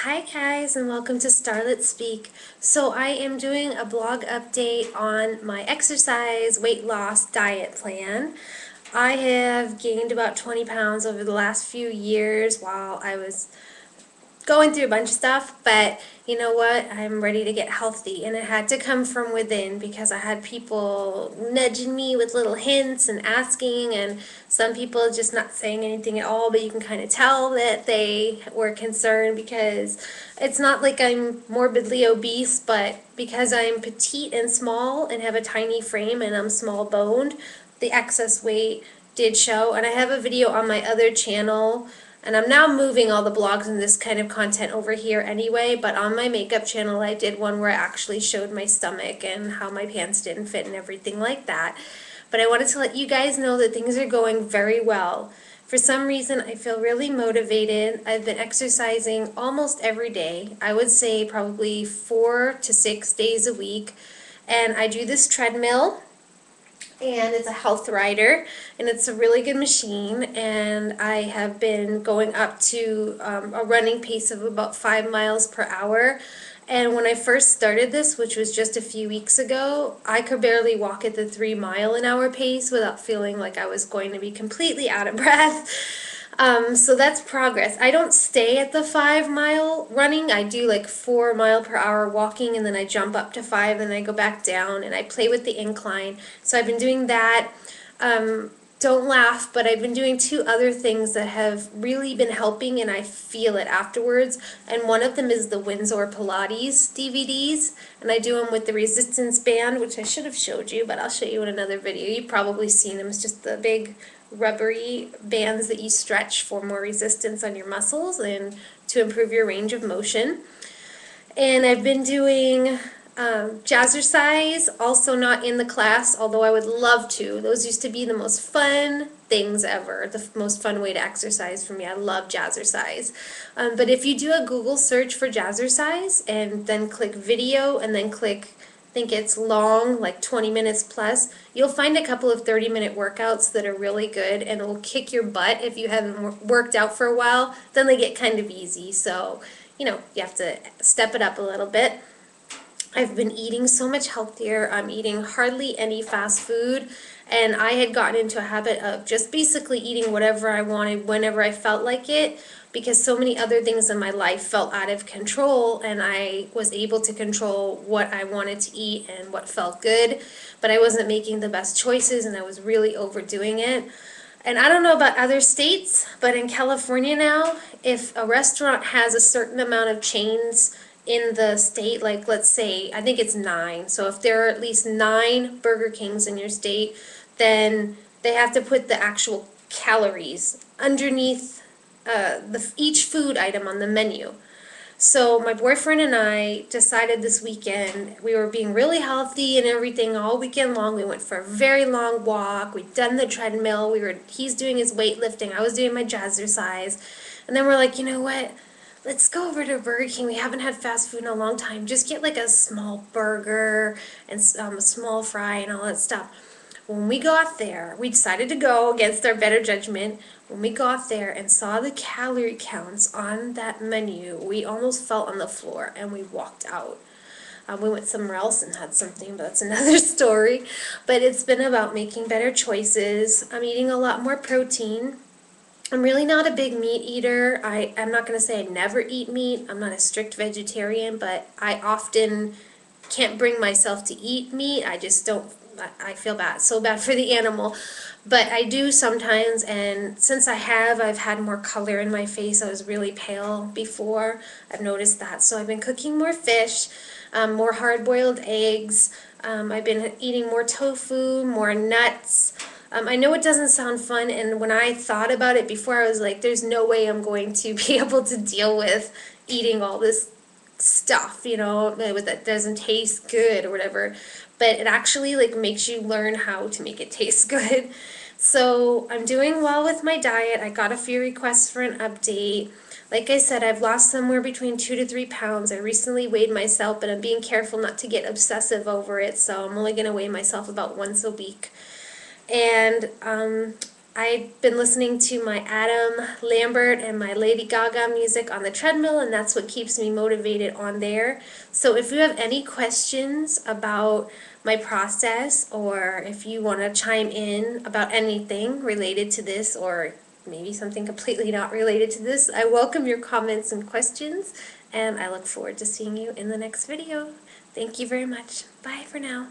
Hi guys, and welcome to Starlet Speak. So I am doing a blog update on my exercise weight loss diet plan. I have gained about 20 pounds over the last few years while I was going through a bunch of stuff, but you know what? I'm ready to get healthy, and it had to come from within because I had people nudging me with little hints and asking, and some people just not saying anything at all, but you can kind of tell that they were concerned because it's not like I'm morbidly obese, but because I'm petite and small and have a tiny frame and I'm small boned, the excess weight did show. And I have a video on my other channel, and I'm now moving all the blogs and this kind of content over here anyway, but on my makeup channel I did one where I actually showed my stomach and how my pants didn't fit and everything like that. But I wanted to let you guys know that things are going very well. For some reason I feel really motivated. I've been exercising almost every day. I would say probably 4 to 6 days a week. And I do this treadmill, and it's a Health Rider, and it's a really good machine, and I have been going up to a running pace of about 5 miles per hour. And when I first started this, which was just a few weeks ago, I could barely walk at the 3 mile an hour pace without feeling like I was going to be completely out of breath. So that's progress. I don't stay at the 5 mile running. I do like 4 mile per hour walking, and then I jump up to 5 and I go back down and I play with the incline. So I've been doing that. Don't laugh, but I've been doing two other things that have really been helping, and I feel it afterwards. And one of them is the Windsor Pilates DVDs, and I do them with the resistance band, which I should have showed you, but I'll show you in another video. You've probably seen them. It's just the big rubbery bands that you stretch for more resistance on your muscles and to improve your range of motion. And I've been doing jazzercise, also not in the class, although I would love to. Those used to be the most fun things ever, the most fun way to exercise for me. I love jazzercise. But if you do a Google search for jazzercise and then click video and then click, I think it's long, like 20 minutes plus, you'll find a couple of 30-minute workouts that are really good, and it will kick your butt if you haven't worked out for a while. Then they get kind of easy, so you have to step it up a little bit. I've been eating so much healthier. I'm eating hardly any fast food, and I had gotten into a habit of just basically eating whatever I wanted whenever I felt like it, because so many other things in my life felt out of control, and I was able to control what I wanted to eat and what felt good, but I wasn't making the best choices, and I was really overdoing it. And I don't know about other states, but in California now, if a restaurant has a certain amount of chains in the state, like let's say, I think it's 9, so if there are at least 9 Burger Kings in your state, then they have to put the actual calories underneath each food item on the menu. So my boyfriend and I decided this weekend we were being really healthy and everything all weekend long. We went for a very long walk. We'd done the treadmill. He's doing his weightlifting. I was doing my jazzercise. And then we're like, you know what? Let's go over to Burger King. We haven't had fast food in a long time. Just get like a small burger and a small fry and all that stuff. When we got there, we decided to go against our better judgment. When we got there and saw the calorie counts on that menu, we almost fell on the floor and we walked out. We went somewhere else and had something, but that's another story. But it's been about making better choices. I'm eating a lot more protein. I'm really not a big meat eater. I'm not going to say I never eat meat. I'm not a strict vegetarian, but I often can't bring myself to eat meat. I just don't. I feel bad, so bad for the animal, but I do sometimes, and since I've had more color in my face. I was really pale before. I've noticed that, so I've been cooking more fish, more hard-boiled eggs. I've been eating more tofu, more nuts. I know it doesn't sound fun, and when I thought about it before, I was like, there's no way I'm going to be able to deal with eating all this stuff, that doesn't taste good or whatever. But it actually like makes you learn how to make it taste good. So I'm doing well with my diet. I got a few requests for an update. Like I said, I've lost somewhere between 2 to 3 pounds. I recently weighed myself, but I'm being careful not to get obsessive over it, so I'm only going to weigh myself about once a week. And I've been listening to my Adam Lambert and my Lady Gaga music on the treadmill, and that's what keeps me motivated on there. So if you have any questions about my process, or if you want to chime in about anything related to this, or maybe something completely not related to this, I welcome your comments and questions, and I look forward to seeing you in the next video. Thank you very much. Bye for now.